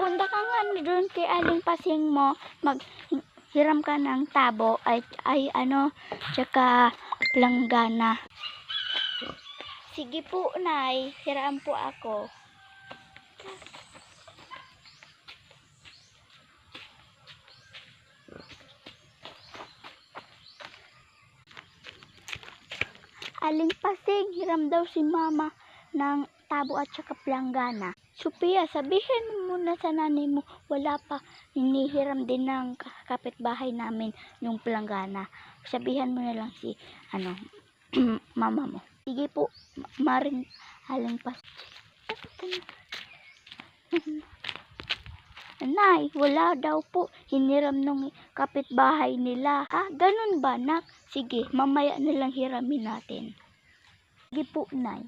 Punta ka nga doon kay Aling Pasing mo, maghiram ka ng tabo ay ano, tsaka planggana. Sige po, Nay, hiram po ako. Aling Pasing, hiram daw si Mama ng tabo at saka planggana. Sophia, sabihin mo na sa nanay mo, wala pa, hinihiram din ng kapitbahay namin yung planggana. Sabihan mo na lang si, mama mo. Sige po, Maring Aling Pasing. Nay, wala daw po, hiniram ng kapitbahay nila. Ah, ganun ba, nak? Sige, mamaya na lang hiramin natin. Sige po, Nay.